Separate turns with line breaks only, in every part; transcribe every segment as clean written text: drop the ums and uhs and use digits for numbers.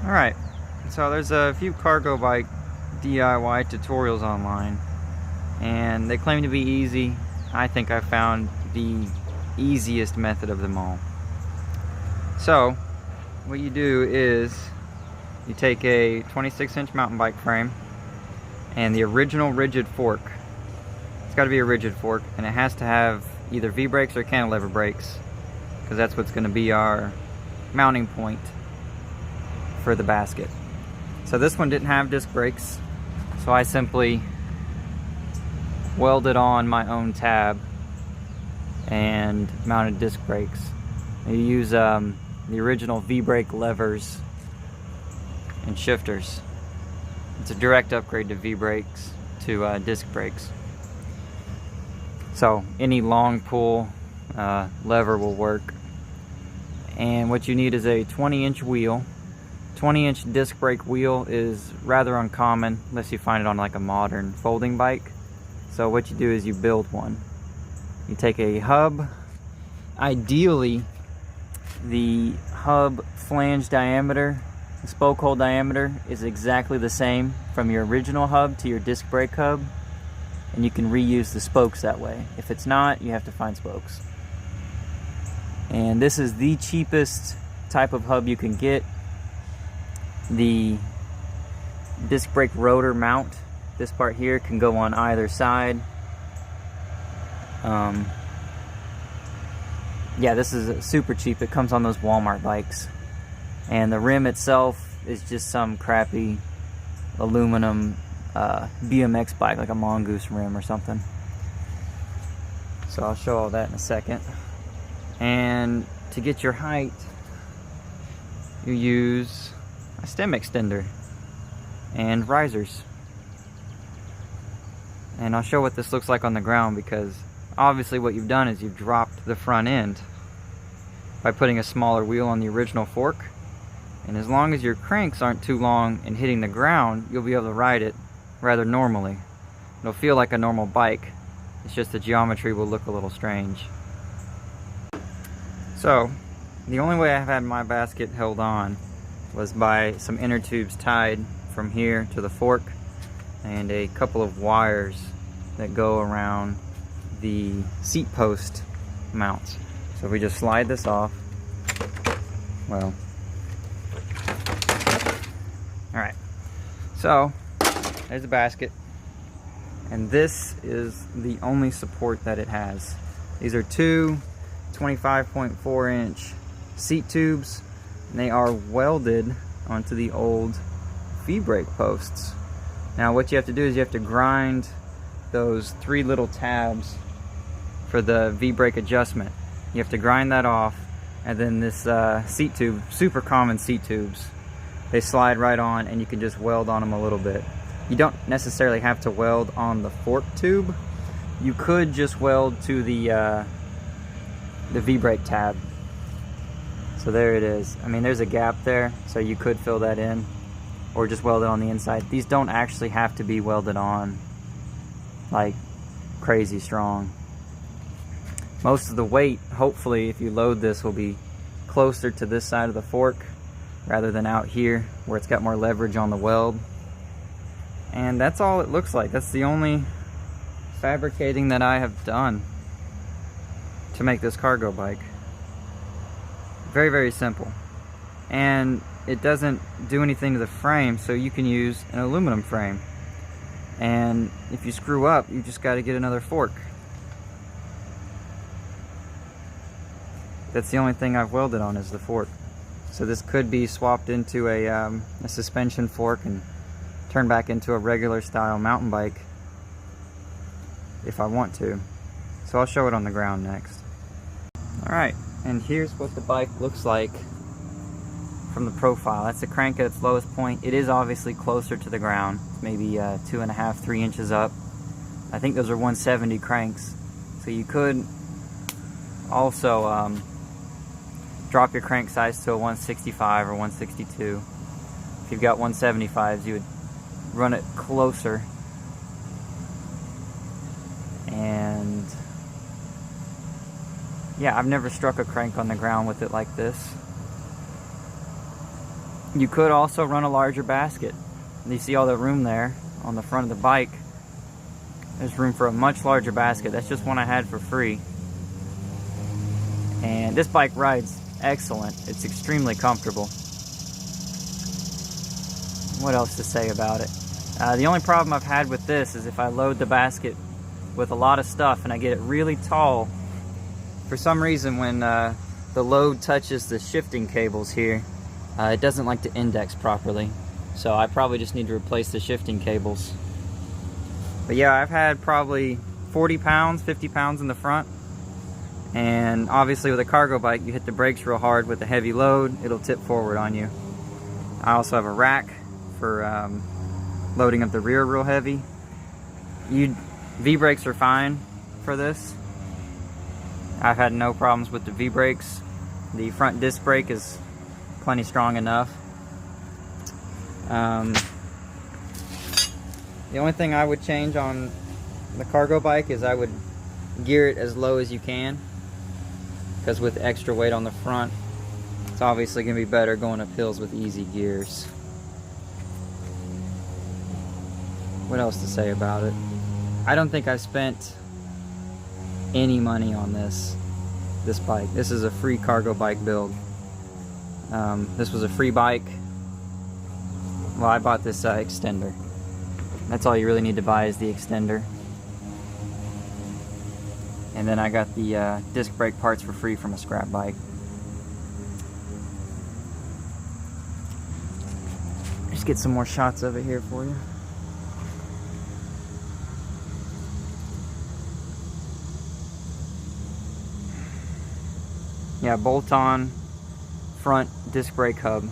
Alright, so there's a few cargo bike DIY tutorials online, and they claim to be easy. I think I found the easiest method of them all. So, what you do is you take a 26-inch mountain bike frame and the original rigid fork. It's got to be a rigid fork, and it has to have either V-brakes or cantilever brakes, because that's what's going to be our mounting point for the basket. So this one didn't have disc brakes, so I simply welded on my own tab and mounted disc brakes. You use the original V-brake levers and shifters. It's a direct upgrade to V-brakes to disc brakes. So any long pull lever will work. And what you need is a 20-inch wheel. 20-inch disc brake wheel is rather uncommon unless you find it on like a modern folding bike. So what you do is you build one. You take a hub. Ideally, the hub flange diameter, the spoke hole diameter, is exactly the same from your original hub to your disc brake hub, and you can reuse the spokes that way. If it's not, you have to find spokes. And this is the cheapest type of hub you can get. The disc brake rotor mount, this part here, can go on either side. Yeah, this is super cheap. It comes on those Walmart bikes. And the rim itself is just some crappy aluminum BMX bike, like a Mongoose rim or something. So I'll show all that in a second. And to get your height, you use a stem extender and risers. And I'll show what this looks like on the ground, because obviously what you've done is you've dropped the front end by putting a smaller wheel on the original fork. And as long as your cranks aren't too long and hitting the ground, you'll be able to ride it rather normally. It'll feel like a normal bike. It's just the geometry will look a little strange. So, the only way I've had my basket held on was by some inner tubes tied from here to the fork and a couple of wires that go around the seat post mounts. So if we just slide this off, well, alright, so there's the basket, and this is the only support that it has. These are two 25.4-inch seat tubes, and they are welded onto the old V-brake posts. Now what you have to do is you have to grind those three little tabs for the V-brake adjustment. You have to grind that off, and then this seat tube, super common seat tubes, they slide right on, and you can just weld on them a little bit. You don't necessarily have to weld on the fork tube. You could just weld to the V-brake tab. So there it is. I mean, there's a gap there, so you could fill that in, or just weld it on the inside. These don't actually have to be welded on like crazy strong. Most of the weight, hopefully, if you load this, will be closer to this side of the fork rather than out here where it's got more leverage on the weld. And that's all it looks like. That's the only fabricating that I have done to make this cargo bike. Very, very simple. And it doesn't do anything to the frame, so you can use an aluminum frame. And if you screw up, you just got to get another fork. That's the only thing I've welded on, is the fork. So this could be swapped into a suspension fork and turned back into a regular style mountain bike if I want to. So I'll show it on the ground next. Alright, and here's what the bike looks like from the profile. That's the crank at its lowest point. It is obviously closer to the ground, maybe 2.5, 3 inches up. I think those are 170 cranks. So you could also drop your crank size to a 165 or 162. If you've got 175s, you would run it closer. And yeah, I've never struck a crank on the ground with it like this. You could also run a larger basket. You see all the room there on the front of the bike. There's room for a much larger basket. That's just one I had for free. And this bike rides excellent. It's extremely comfortable. What else to say about it? The only problem I've had with this is if I load the basket with a lot of stuff and I get it really tall, for some reason when the load touches the shifting cables here, it doesn't like to index properly. So I probably just need to replace the shifting cables. But yeah, I've had probably 40 pounds, 50 pounds in the front. And obviously with a cargo bike, you hit the brakes real hard with a heavy load, it'll tip forward on you. I also have a rack for loading up the rear real heavy. V-brakes are fine for this. I've had no problems with the V-brakes. The front disc brake is plenty strong enough. The only thing I would change on the cargo bike is I would gear it as low as you can, because with extra weight on the front, it's obviously going to be better going up hills with easy gears. What else to say about it? I don't think I've spent any money on this bike. This is a free cargo bike build. This was a free bike. Well, I bought this extender. That's all you really need to buy is the extender. And then I got the disc brake parts for free from a scrap bike. Just get some more shots of it here for you. Yeah, bolt-on front disc brake hub.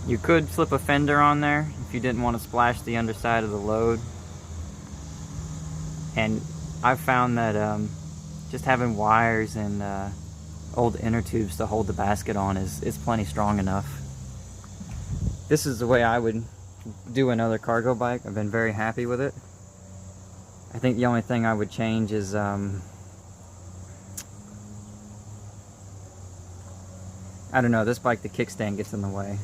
You could slip a fender on there if you didn't want to splash the underside of the load. And I've found that just having wires and old inner tubes to hold the basket on is plenty strong enough. This is the way I would do another cargo bike. I've been very happy with it. I think the only thing I would change is I don't know, this bike, the kickstand gets in the way.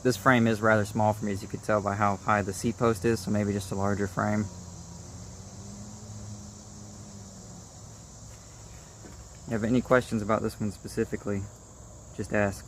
This frame is rather small for me, as you could tell by how high the seat post is, so maybe just a larger frame. If you have any questions about this one specifically, just ask.